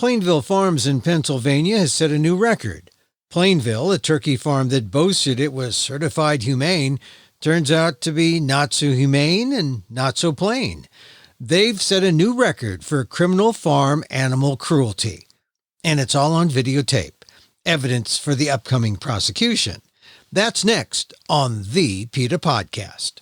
Plainville Farms in Pennsylvania has set a new record. Plainville, a turkey farm that boasted it was certified humane, turns out to be not so humane and not so plain. They've set a new record for criminal farm animal cruelty. And it's all on videotape. Evidence for the upcoming prosecution. That's next on the PETA Podcast.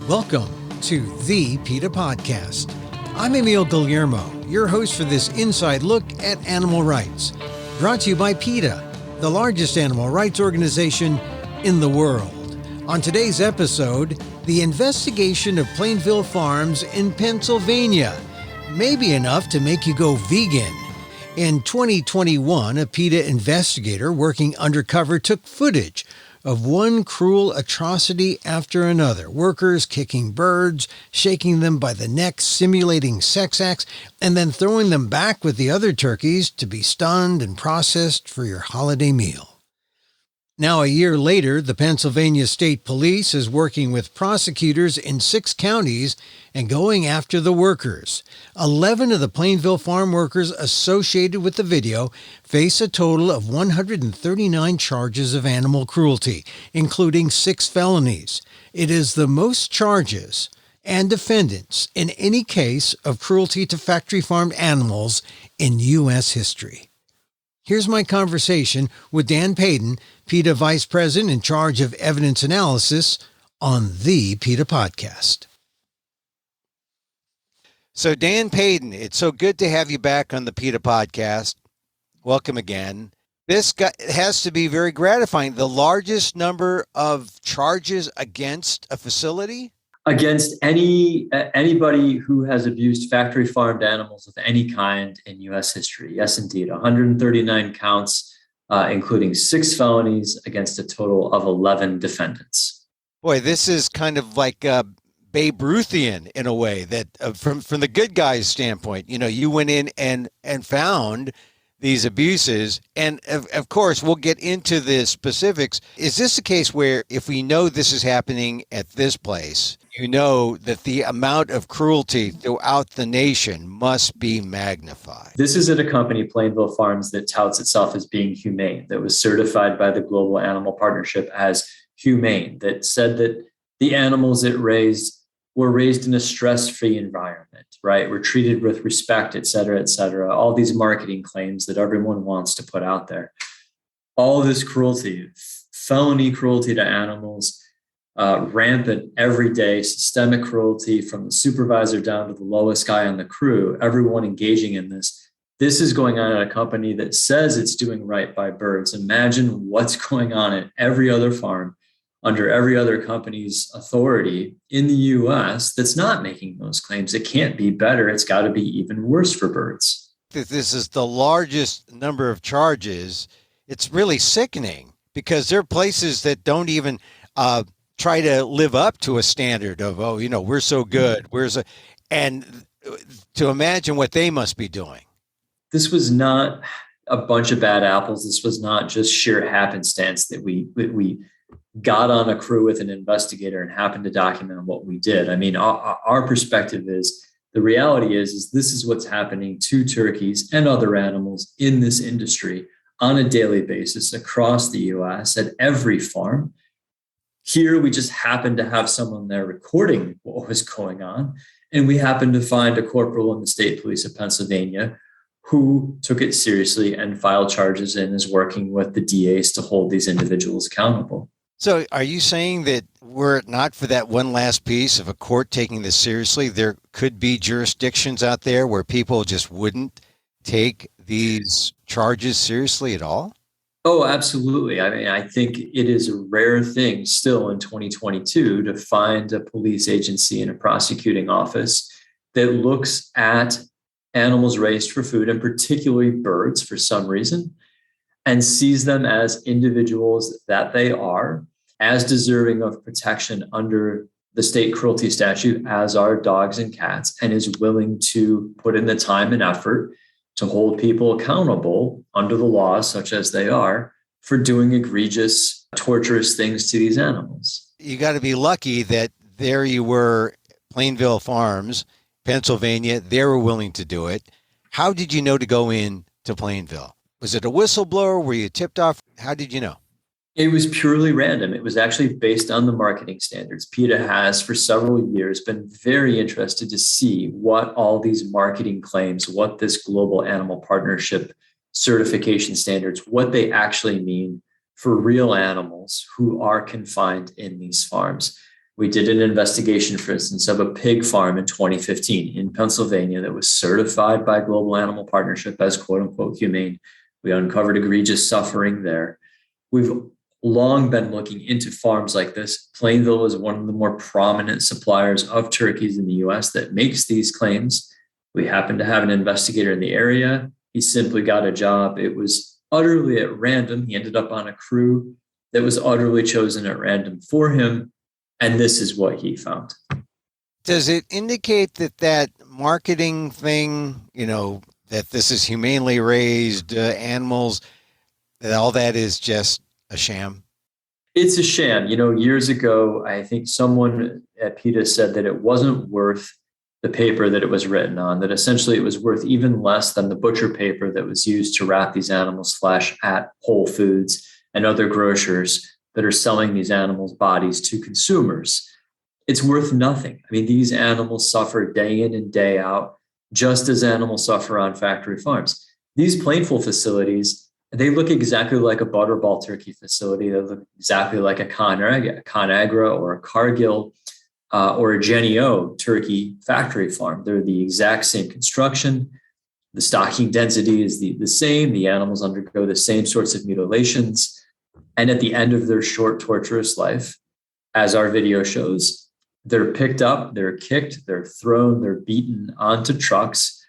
Welcome to the PETA Podcast. I'm Emil Guillermo, your host for this inside look at animal rights, brought to you by PETA, the largest animal rights organization in the world. On today's episode, the investigation of Plainville Farms in Pennsylvania may be enough to make you go vegan. In 2021, a PETA investigator working undercover took footage of one cruel atrocity after another. Workers kicking birds, shaking them by the neck, simulating sex acts, and then throwing them back with the other turkeys to be stunned and processed for your holiday meal. Now, a year later, the Pennsylvania State Police is working with prosecutors in 6 counties and going after the workers. 11 of the Plainville farm workers associated with the video face a total of 139 charges of animal cruelty, including 6 felonies. It is the most charges and defendants in any case of cruelty to factory farmed animals in U.S. history. Here's my conversation with Dan Paden, PETA Vice President in charge of evidence analysis, on the PETA Podcast. So Dan Paden, it's so good to have you back on the PETA Podcast. Welcome again. This has to be very gratifying. The largest number of charges against a facility? Against anybody who has abused factory farmed animals of any kind in U.S. history. Yes, indeed. 139 counts, including 6 felonies against a total of 11 defendants. Boy, this is kind of like Babe Ruthian in a way, that from the good guy's standpoint, you went in and found these abuses. And of course, we'll get into the specifics. Is this a case where if we know this is happening at this place, you know that the amount of cruelty throughout the nation must be magnified? This is at a company, Plainville Farms, that touts itself as being humane, that was certified by the Global Animal Partnership as humane, that said that the animals it raised were raised in a stress-free environment, right? Were treated with respect, et cetera, all these marketing claims that everyone wants to put out there. All this cruelty, felony cruelty to animals, rampant every day, systemic cruelty from the supervisor down to the lowest guy on the crew, everyone engaging in this. This is going on at a company that says it's doing right by birds. Imagine what's going on at every other farm under every other company's authority in the U.S. that's not making those claims. It can't be better. It's got to be even worse for birds. This is the largest number of charges. It's really sickening because there are places that don't even try to live up to a standard of, we're so good. And to imagine what they must be doing. This was not a bunch of bad apples. This was not just sheer happenstance that we got on a crew with an investigator and happened to document what we did. I mean, our perspective is, the reality is this is what's happening to turkeys and other animals in this industry on a daily basis across the U.S. at every farm. Here, we just happened to have someone there recording what was going on. And we happened to find a corporal in the State Police of Pennsylvania who took it seriously and filed charges and is working with the DAs to hold these individuals accountable. So are you saying that were it not for that one last piece of a court taking this seriously, there could be jurisdictions out there where people just wouldn't take these charges seriously at all? Oh, absolutely. I mean, I think it is a rare thing still in 2022 to find a police agency and a prosecuting office that looks at animals raised for food, and particularly birds for some reason, and sees them as individuals that they are, as deserving of protection under the state cruelty statute as are dogs and cats, and is willing to put in the time and effort to hold people accountable under the law, such as they are, for doing egregious, torturous things to these animals. You got to be lucky that there you were, Plainville Farms, Pennsylvania. They were willing to do it. How did you know to go in to Plainville? Was it a whistleblower? Were you tipped off? How did you know? It was purely random. It was actually based on the marketing standards. PETA has for several years been very interested to see what all these marketing claims, what this global animal partnership certification standards, what they actually mean for real animals who are confined in these farms. We did an investigation, for instance, of a pig farm in 2015 in Pennsylvania that was certified by Global Animal Partnership as quote unquote humane. We uncovered egregious suffering there. We've long been looking into farms like this. Plainville is one of the more prominent suppliers of turkeys in the US that makes these claims. We happen to have an investigator in the area. He simply got a job. It was utterly at random. He ended up on a crew that was utterly chosen at random for him. And this is what he found. Does it indicate that marketing thing, that this is humanely raised animals, that all that is just a sham? It's a sham. Years ago, I think someone at PETA said that it wasn't worth the paper that it was written on, that essentially it was worth even less than the butcher paper that was used to wrap these animals' flesh at Whole Foods and other grocers that are selling these animals' bodies to consumers. It's worth nothing. I mean, these animals suffer day in and day out, just as animals suffer on factory farms. These Plainville facilities, they look exactly like a Butterball turkey facility. They look exactly like a Conagra or a Cargill or a Jennie-O turkey factory farm. They're the exact same construction. The stocking density is the same. The animals undergo the same sorts of mutilations. And at the end of their short, torturous life, as our video shows, they're picked up, they're kicked, they're thrown, they're beaten onto trucks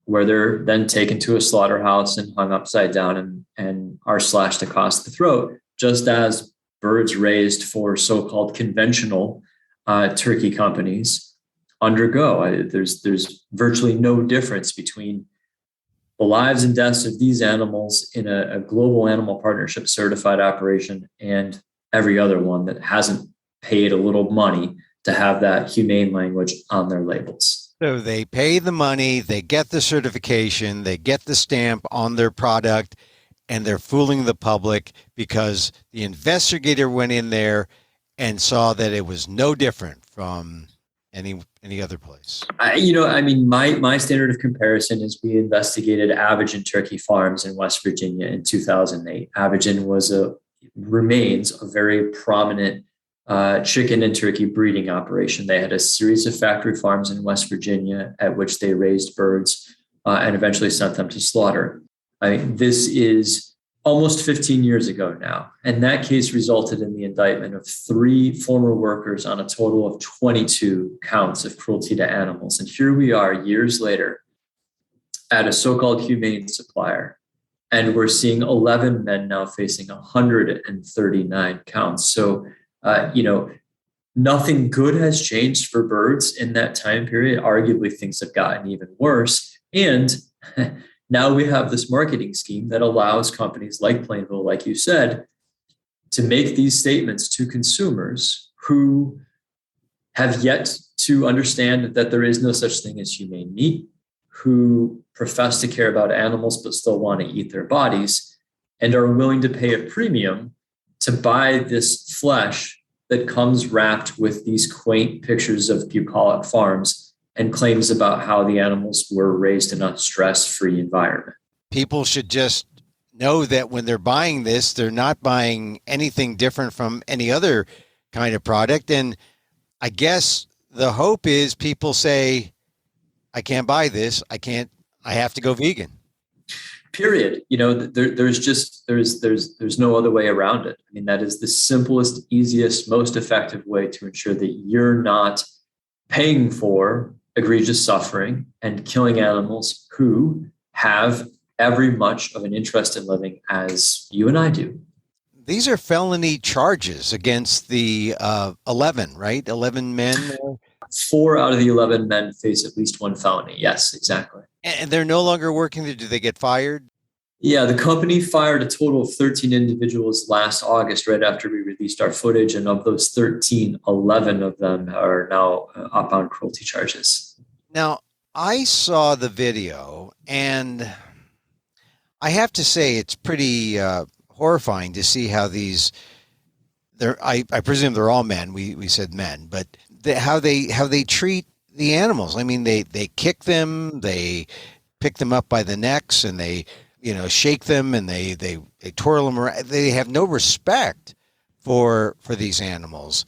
where they're then taken to a slaughterhouse and hung upside down and are slashed across the throat, just as birds raised for so-called conventional turkey companies undergo. There's virtually no difference between the lives and deaths of these animals in a global animal partnership certified operation and every other one that hasn't paid a little money to have that humane language on their labels. So they pay the money, they get the certification, they get the stamp on their product, and they're fooling the public because the investigator went in there and saw that it was no different from any other place. My standard of comparison is we investigated Avogen turkey farms in West Virginia in 2008. Avogen remains a very prominent chicken and turkey breeding operation. They had a series of factory farms in West Virginia at which they raised birds and eventually sent them to slaughter. This is almost 15 years ago now. And that case resulted in the indictment of 3 former workers on a total of 22 counts of cruelty to animals. And here we are years later at a so-called humane supplier. And we're seeing 11 men now facing 139 counts. So, nothing good has changed for birds in that time period. Arguably, things have gotten even worse. And now we have this marketing scheme that allows companies like Plainville, like you said, to make these statements to consumers who have yet to understand that there is no such thing as humane meat, who profess to care about animals but still want to eat their bodies, and are willing to pay a premium to buy this flesh that comes wrapped with these quaint pictures of bucolic farms and claims about how the animals were raised in a stress-free environment. People should just know that when they're buying this, they're not buying anything different from any other kind of product. And I guess the hope is people say, I can't buy this. I have to go vegan. Period. There's no other way around it. That is the simplest, easiest, most effective way to ensure that you're not paying for egregious suffering and killing animals who have every much of an interest in living as you and I do. These are felony charges against the 11, right? 11 men. 4 out of the 11 men face at least one felony. Yes, exactly. And they're no longer working there. Do they get fired? Yeah, the company fired a total of 13 individuals last August, right after we released our footage. And of those 13, 11 of them are now up on cruelty charges. Now, I saw the video, and I have to say it's pretty horrifying to see how these. I presume they're all men. We said men, but how they treat the animals. I mean, they kick them, they pick them up by the necks, and they shake them, and they twirl them around. They have no respect for these animals.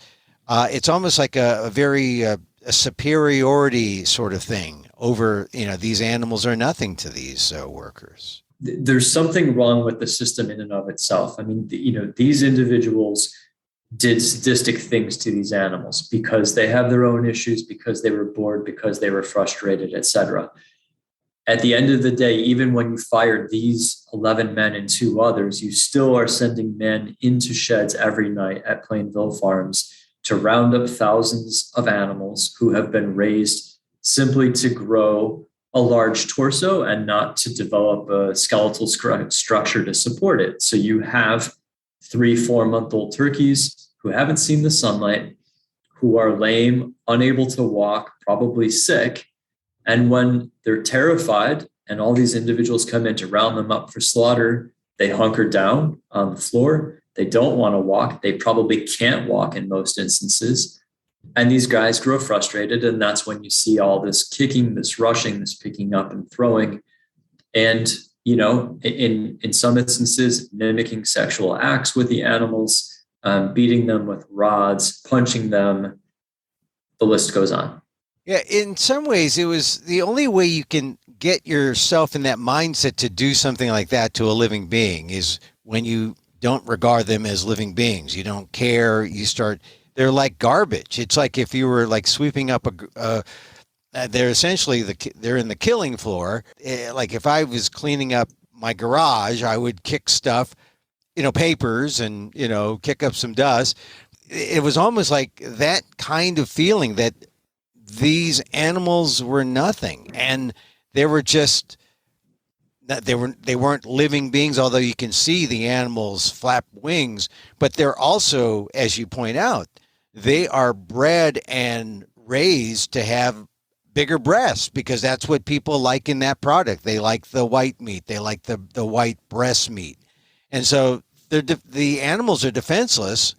It's almost like a very a superiority sort of thing over, these animals are nothing to these workers. There's something wrong with the system in and of itself. I mean, these individuals did sadistic things to these animals because they have their own issues, because they were bored, because they were frustrated, etc. At the end of the day, even when you fired these 11 men and 2 others, you still are sending men into sheds every night at Plainville Farms to round up thousands of animals who have been raised simply to grow a large torso and not to develop a skeletal structure to support it. So you have 3-4-month-old turkeys who haven't seen the sunlight, who are lame, unable to walk, probably sick. And when they're terrified and all these individuals come in to round them up for slaughter, they hunker down on the floor. They don't want to walk. They probably can't walk in most instances. And these guys grow frustrated. And that's when you see all this kicking, this rushing, this picking up and throwing. And, in some instances, mimicking sexual acts with the animals, beating them with rods, punching them. The list goes on. Yeah, in some ways, it was the only way you can get yourself in that mindset to do something like that to a living being is when you don't regard them as living beings. You don't care. They're like garbage. It's like if you were like sweeping up they're essentially they're in the killing floor. Like if I was cleaning up my garage, I would kick stuff, papers and, kick up some dust. It was almost like that kind of feeling that these animals were nothing, and they were just they weren't living beings, although you can see the animals flap wings, but they're also, as you point out, they are bred and raised to have bigger breasts because that's what people like in that product. They like the white meat, they like the white breast meat, and so the animals are defenseless,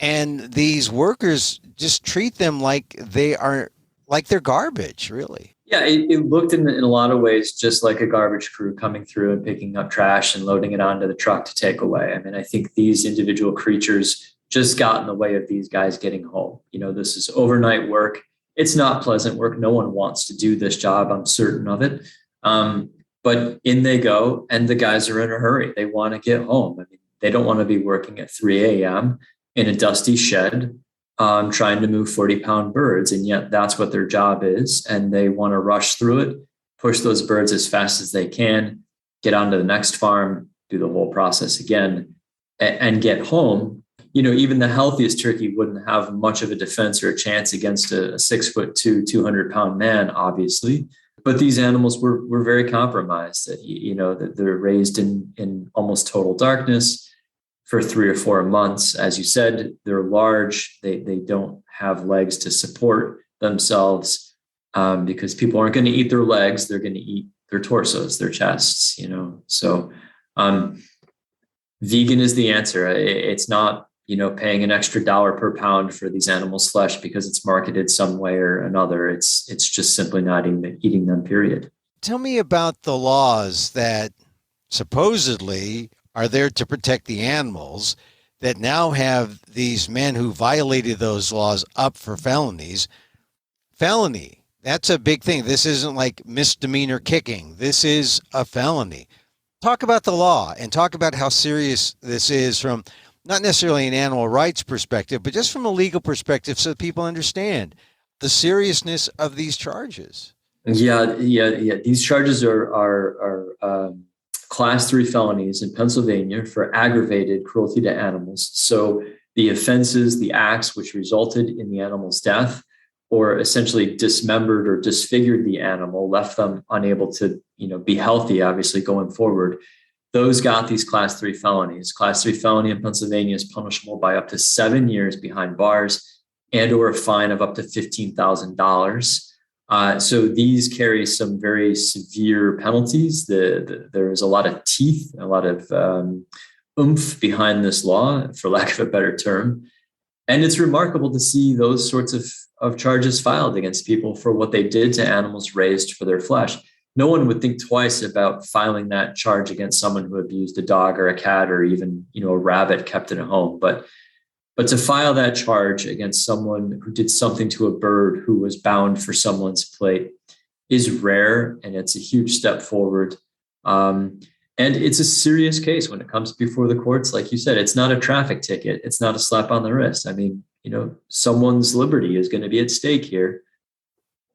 and these workers just treat them like they're garbage, really. Yeah, it looked in a lot of ways just like a garbage crew coming through and picking up trash and loading it onto the truck to take away. I mean, I think these individual creatures just got in the way of these guys getting home. This is overnight work. It's not pleasant work. No one wants to do this job. I'm certain of it. But in they go, and the guys are in a hurry. They want to get home. I mean, they don't want to be working at 3 a.m. in a dusty shed, trying to move 40-pound birds. And yet that's what their job is. And they want to rush through it, push those birds as fast as they can, get onto the next farm, do the whole process again, and get home. Even the healthiest turkey wouldn't have much of a defense or a chance against a 6'2", 200-pound man, obviously. But these animals were very compromised. That they're raised in almost total darkness for 3 or 4 months. As you said, they're large. They don't have legs to support themselves because people aren't going to eat their legs. They're going to eat their torsos, their chests, So vegan is the answer. It's not, paying an extra $1 per pound for these animals' flesh because it's marketed some way or another. It's just simply not eating them, period. Tell me about the laws that supposedly are there to protect the animals that now have these men who violated those laws up for felonies. Felony, that's a big thing. This isn't like misdemeanor kicking. This is a felony. Talk about the law and talk about how serious this is from not necessarily an animal rights perspective, but just from a legal perspective so that people understand the seriousness of these charges. Yeah. These charges are Class 3 felonies in Pennsylvania for aggravated cruelty to animals. So the offenses, the acts which resulted in the animal's death or essentially dismembered or disfigured the animal, left them unable to, be healthy, obviously, going forward. those got these class 3 felonies. Class 3 felony in Pennsylvania is punishable by up to 7 years behind bars and or a fine of up to $15,000. So these carry some very severe penalties. There is a lot of teeth, a lot of oomph behind this law, for lack of a better term. And it's remarkable to see those sorts of charges filed against people for what they did to animals raised for their flesh. No one would think twice about filing that charge against someone who abused a dog or a cat or even, a rabbit kept in a home. But to file that charge against someone who did something to a bird who was bound for someone's plate is rare, and it's a huge step forward. And it's a serious case when it comes before the courts. Like you said, it's not a traffic ticket. It's not a slap on the wrist. I mean, someone's liberty is going to be at stake here,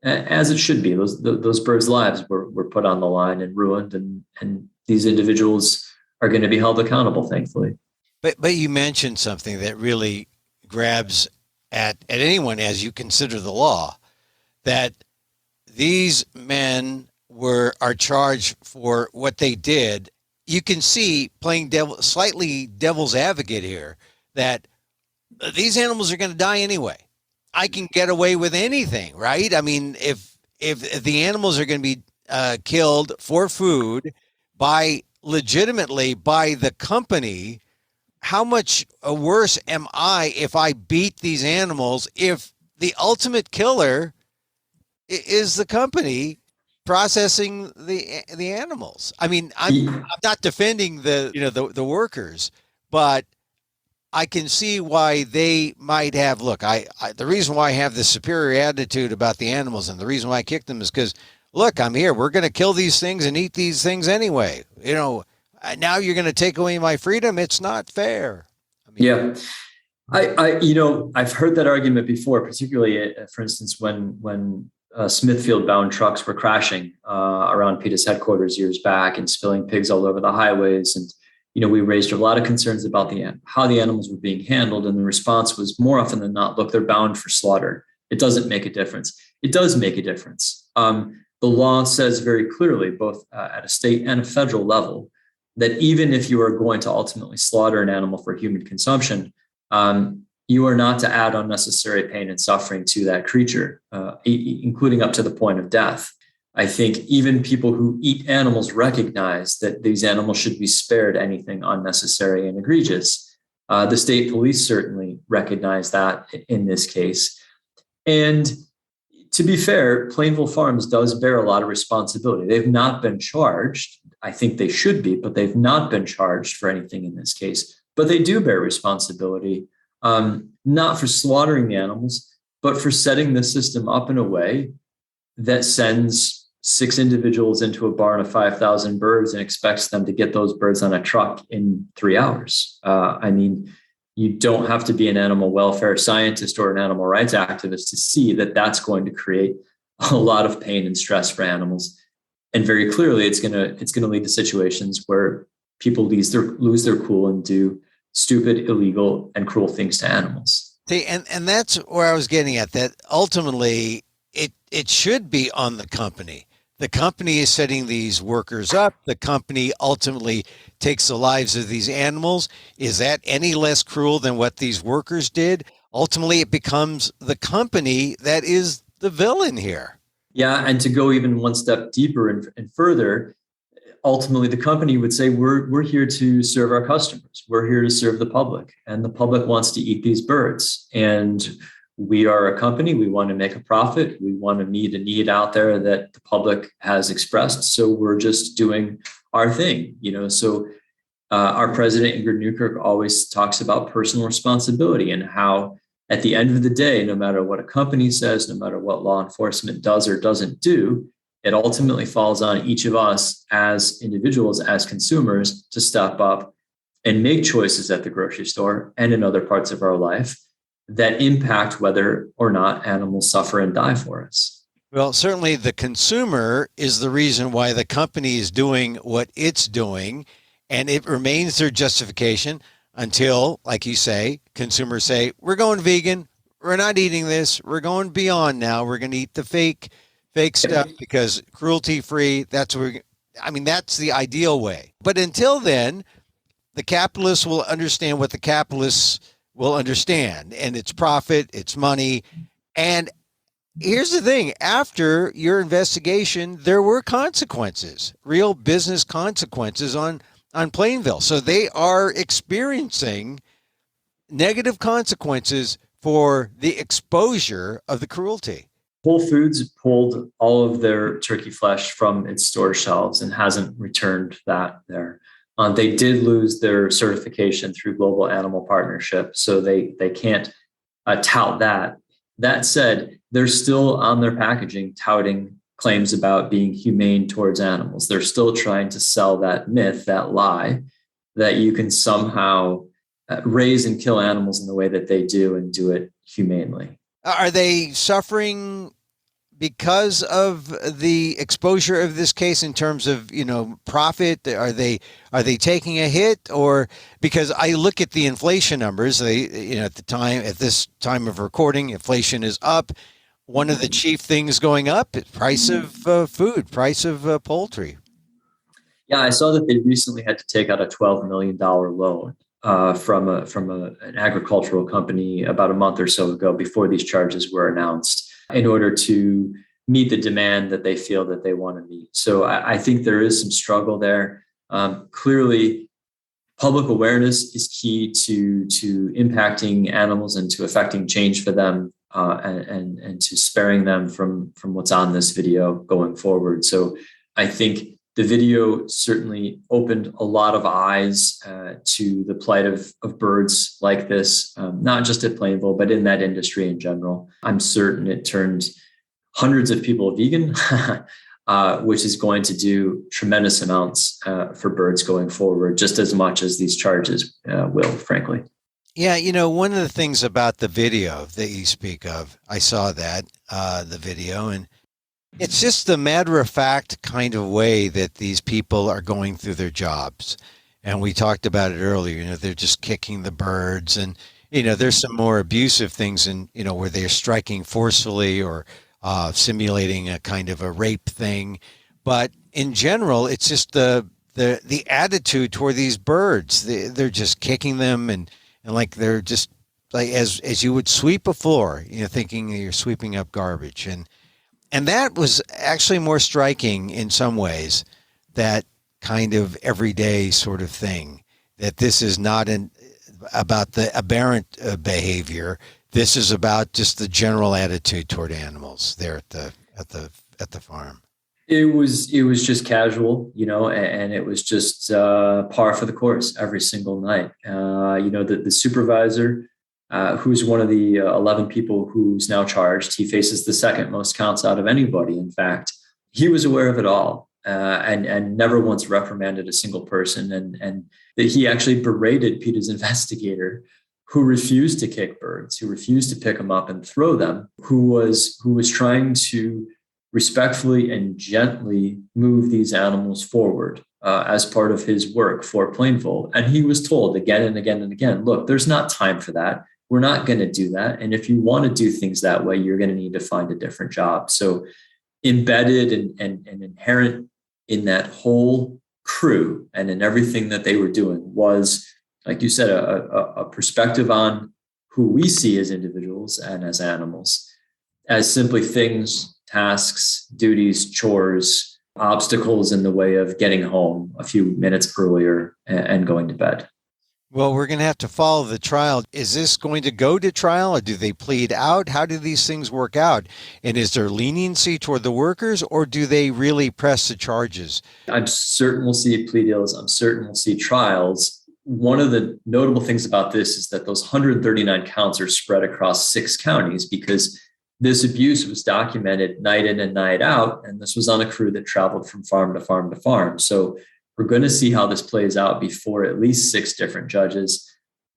as it should be. Those birds' lives were put on the line and ruined, and these individuals are going to be held accountable, thankfully. But you mentioned something that really grabs at anyone as you consider the law, that these men are charged for what they did. You can see, playing slightly devil's advocate here, that these animals are going to die anyway. I can get away with anything, right? I mean, if the animals are going to be killed for food legitimately by the company, how much worse am I if I beat these animals if the ultimate killer is the company processing the animals? I mean, I'm not defending the workers, but I can see why they might have. Look, the reason why I have this superior attitude about the animals, and the reason why I kicked them, is because, look, I'm here. We're going to kill these things and eat these things anyway. Now you're going to take away my freedom. It's not fair. Yeah. I've heard that argument before, particularly, for instance, when Smithfield-bound trucks were crashing around PETA's headquarters years back and spilling pigs all over the highways. And, we raised a lot of concerns about how the animals were being handled. And the response was, more often than not, look, they're bound for slaughter. It doesn't make a difference. It does make a difference. The law says very clearly, both at a state and a federal level, that even if you are going to ultimately slaughter an animal for human consumption, you are not to add unnecessary pain and suffering to that creature, including up to the point of death. I think even people who eat animals recognize that these animals should be spared anything unnecessary and egregious. The state police certainly recognize that in this case. And to be fair, Plainville Farms does bear a lot of responsibility. They've not been charged. I think they should be, but they've not been charged for anything in this case. But they do bear responsibility, not for slaughtering the animals, but for setting the system up in a way that sends 6 individuals into a barn of 5,000 birds and expects them to get those birds on a truck in 3 hours. I mean, you don't have to be an animal welfare scientist or an animal rights activist to see that that's going to create a lot of pain and stress for animals. And very clearly, it's going to lead to situations where people lose their cool and do stupid, illegal, and cruel things to animals. See, and that's where I was getting at, that ultimately it should be on the company. The company is setting these workers up. The company ultimately takes the lives of these animals. Is that any less cruel than what these workers did? Ultimately, it becomes the company that is the villain here. Yeah, and to go even one step deeper and further, ultimately the company would say, we're here to serve our customers. We're here to serve the public, and the public wants to eat these birds. And we are a company. We want to make a profit. We want to meet a need out there that the public has expressed. So we're just doing our thing, So our president, Ingrid Newkirk, always talks about personal responsibility and how, at the end of the day, no matter what a company says, no matter what law enforcement does or doesn't do, it ultimately falls on each of us as individuals, as consumers, to step up and make choices at the grocery store and in other parts of our life that impact whether or not animals suffer and die for us. Well, certainly the consumer is the reason why the company is doing what it's doing, and it remains their justification until, like you say, consumers say, we're going vegan, we're not eating this, we're going beyond now, we're going to eat the fake stuff because cruelty-free, I mean, that's the ideal way. But until then, the capitalists will understand what the capitalists will understand, and it's profit, it's money. And here's the thing, after your investigation, there were consequences, real business consequences on Plainville. So they are experiencing negative consequences for the exposure of the cruelty. Whole Foods pulled all of their turkey flesh from its store shelves and hasn't returned that there. They did lose their certification through Global Animal Partnership, so they can't tout that. That said, they're still on their packaging touting claims about being humane towards animals. They're still trying to sell that myth, that lie, that you can somehow raise and kill animals in the way that they do and do it humanely. Are they suffering because of the exposure of this case in terms of, profit? Are they taking a hit? Or because I look at the inflation numbers, at this time of recording, inflation is up. One of the chief things going up is price of food, price of poultry. Yeah, I saw that they recently had to take out a $12 million loan from an agricultural company about a month or so ago, before these charges were announced, in order to meet the demand that they feel that they want to meet. So I think there is some struggle there. Clearly, public awareness is key to impacting animals and to affecting change for them, and to sparing them from what's on this video going forward. So I think the video certainly opened a lot of eyes to the plight of birds like this, not just at Plainville, but in that industry in general. I'm certain it turned hundreds of people vegan, which is going to do tremendous amounts for birds going forward, just as much as these charges will, frankly. Yeah, one of the things about the video that you speak of, I saw that, the video, and it's just the matter-of-fact kind of way that these people are going through their jobs. And we talked about it earlier, they're just kicking the birds. And, there's some more abusive things where they're striking forcefully or simulating a kind of a rape thing. But in general, it's just the attitude toward these birds. They're just kicking them and like they're just like as you would sweep a floor, thinking you're sweeping up garbage. And that was actually more striking in some ways, that kind of everyday sort of thing, that this is not about the aberrant behavior. This is about just the general attitude toward animals there at the farm. It was just casual, and it was just par for the course every single night. The supervisor, who's one of the 11 people who's now charged. He faces the second most counts out of anybody. In fact, he was aware of it all and never once reprimanded a single person. And that he actually berated PETA's investigator, who refused to kick birds, who refused to pick them up and throw them, who was trying to respectfully and gently move these animals forward as part of his work for Plainville. And he was told again and again and again, look, there's not time for that. We're not going to do that. And if you want to do things that way, you're going to need to find a different job. So embedded and inherent in that whole crew and in everything that they were doing was, like you said, a perspective on who we see as individuals and as animals, as simply things, tasks, duties, chores, obstacles in the way of getting home a few minutes earlier and going to bed. Well, we're going to have to follow the trial. Is this going to go to trial, or do they plead out? How do these things work out? And is there leniency toward the workers, or do they really press the charges? I'm certain we'll see plea deals. I'm certain we'll see trials. One of the notable things about this is that those 139 counts are spread across 6 counties, because this abuse was documented night in and night out. And this was on a crew that traveled from farm to farm to farm. So we're going to see how this plays out before at least 6 different judges,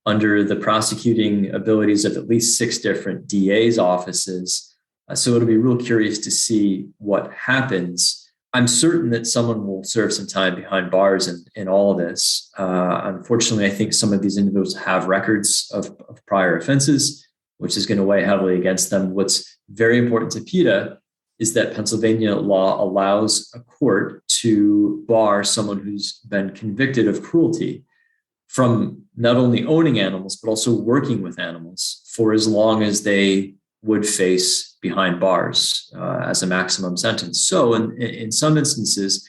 under the prosecuting abilities of at least 6 different DA's offices. So it'll be real curious to see what happens. I'm certain that someone will serve some time behind bars in all of this. Unfortunately, I think some of these individuals have records of prior offenses, which is going to weigh heavily against them. What's very important to PETA is that Pennsylvania law allows a court to bar someone who's been convicted of cruelty from not only owning animals, but also working with animals for as long as they would face behind bars as a maximum sentence. So in some instances,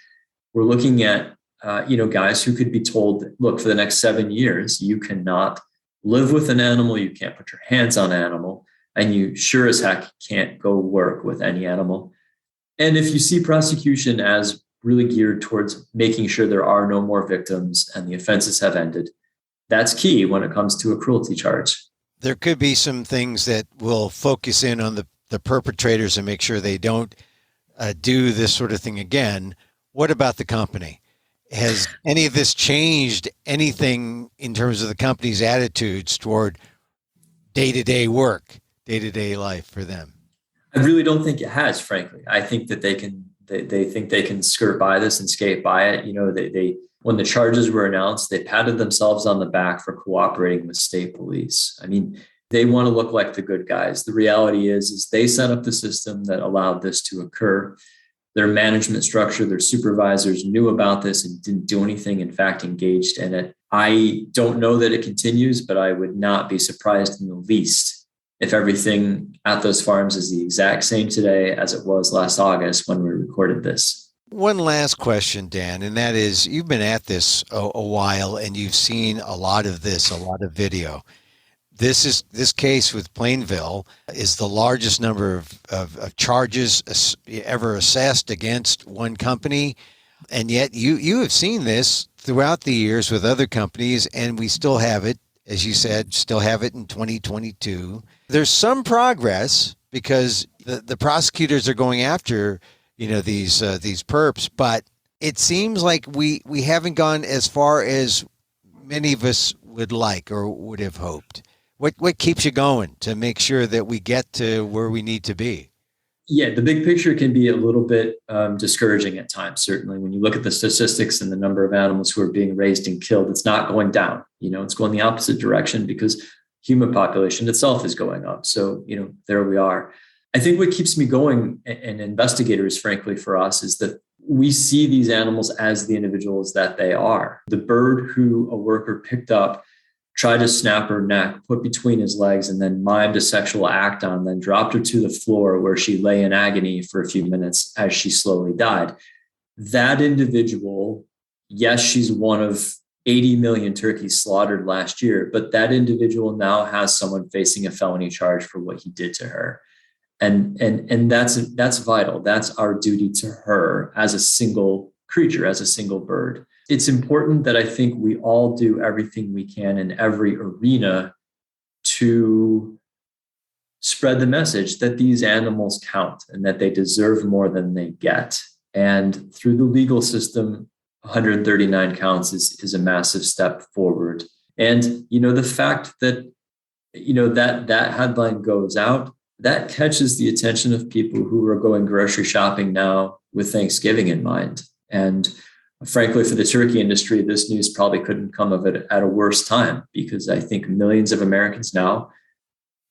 we're looking at guys who could be told, look, for the next 7 years, you cannot live with an animal, you can't put your hands on an animal, and you sure as heck can't go work with any animal. And if you see prosecution as really geared towards making sure there are no more victims and the offenses have ended, that's key when it comes to a cruelty charge. There could be some things that will focus in on the perpetrators and make sure they don't do this sort of thing again. What about the company? Has any of this changed anything in terms of the company's attitudes toward day-to-day work, day-to-day life for them? I really don't think it has, frankly. I think that they think they can skirt by this and skate by it. They when the charges were announced, they patted themselves on the back for cooperating with state police. I mean, they want to look like the good guys. The reality is they set up the system that allowed this to occur. Their management structure, their supervisors knew about this and didn't do anything, in fact, engaged in it. I don't know that it continues, but I would not be surprised in the least if everything at those farms is the exact same today as it was last August when we recorded this. One last question, Dan, and that is, you've been at this a while and you've seen a lot of this, a lot of video. This case with Plainville is the largest number of charges ever assessed against one company. And yet you have seen this throughout the years with other companies, and we still have it, as you said, still have it in 2022. There's some progress because the prosecutors are going after, these perps, but it seems like we haven't gone as far as many of us would like or would have hoped. What keeps you going to make sure that we get to where we need to be? Yeah, the big picture can be a little bit discouraging at times. Certainly, when you look at the statistics and the number of animals who are being raised and killed, it's not going down. It's going the opposite direction because human population itself is going up. So, there we are. I think what keeps me going, and investigators, frankly, for us, is that we see these animals as the individuals that they are. The bird who a worker picked up, tried to snap her neck, put between his legs, and then mimed a sexual act on, then dropped her to the floor where she lay in agony for a few minutes as she slowly died. That individual, yes, she's one of 80 million turkeys slaughtered last year, but that individual now has someone facing a felony charge for what he did to her. And that's vital. That's our duty to her as a single creature, as a single bird. It's important that I think we all do everything we can in every arena to spread the message that these animals count and that they deserve more than they get. And through the legal system, 139 counts is a massive step forward. And, the fact that, that headline goes out, that catches the attention of people who are going grocery shopping now with Thanksgiving in mind. And frankly, for the turkey industry, this news probably couldn't come of it at a worse time, because I think millions of Americans now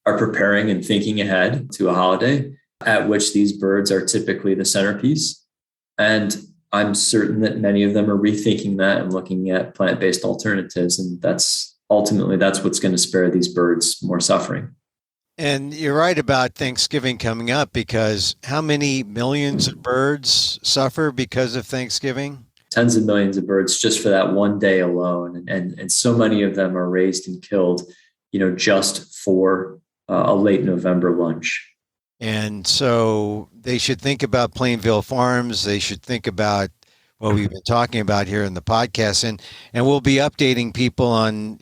are preparing and thinking ahead to a holiday at which these birds are typically the centerpiece. And I'm certain that many of them are rethinking that and looking at plant-based alternatives. And that's what's going to spare these birds more suffering. And you're right about Thanksgiving coming up, because how many millions of birds suffer because of Thanksgiving? Tens of millions of birds just for that one day alone. And so many of them are raised and killed, just for a late November lunch. And so they should think about Plainville Farms. They should think about what we've been talking about here in the podcast. And we'll be updating people on,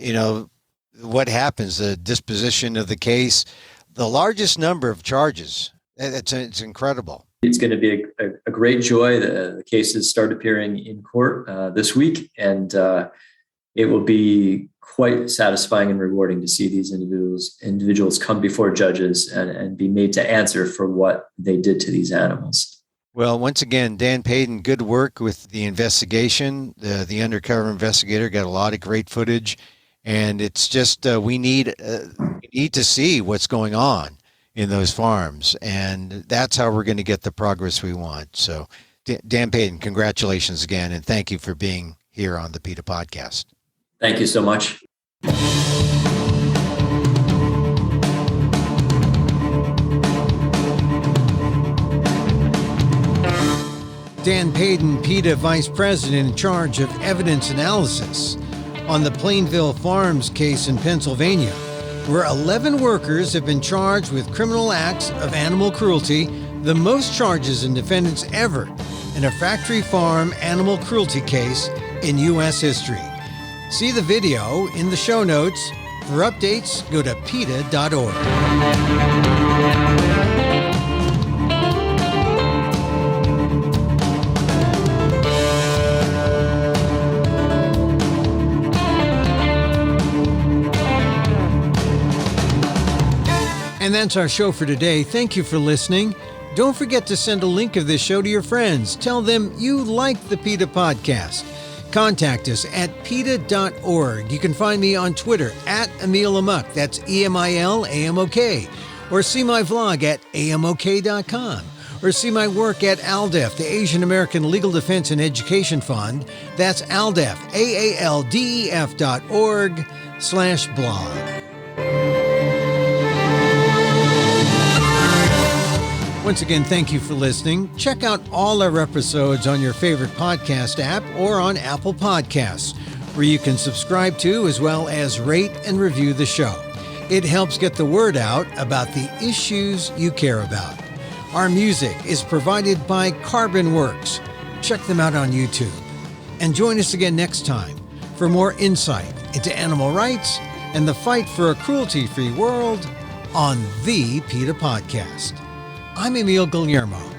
what happens, the disposition of the case, the largest number of charges. It's incredible. It's going to be a great joy. The cases start appearing in court this week, and it will be quite satisfying and rewarding to see these individuals come before judges and be made to answer for what they did to these animals. Well, once again, Dan Paden, good work with the investigation. The undercover investigator got a lot of great footage. And it's just we need to see what's going on. in those farms. And that's how we're going to get the progress we want. So Dan Paden, congratulations again. And thank you for being here on the PETA Podcast. Thank you so much. Dan Paden, PETA Vice President in charge of evidence analysis on the Plainville Farms case in Pennsylvania, where 11 workers have been charged with criminal acts of animal cruelty, the most charges and defendants ever in a factory farm animal cruelty case in U.S. history. See the video in the show notes. For updates, go to PETA.org. And that's our show for today. Thank you for listening. Don't forget to send a link of this show to your friends. Tell them you like the PETA Podcast. Contact us at PETA.org. You can find me on Twitter at Emil Amok. That's EMILAMOK. Or see my vlog at amok.com. Or see my work at ALDEF, the Asian American Legal Defense and Education Fund. That's ALDEF, AALDEF.org/blog. Once again, thank you for listening. Check out all our episodes on your favorite podcast app or on Apple Podcasts, where you can subscribe to as well as rate and review the show. It helps get the word out about the issues you care about. Our music is provided by Carbon Works. Check them out on YouTube. And join us again next time for more insight into animal rights and the fight for a cruelty-free world on the PETA Podcast. I'm Emil Guillermo.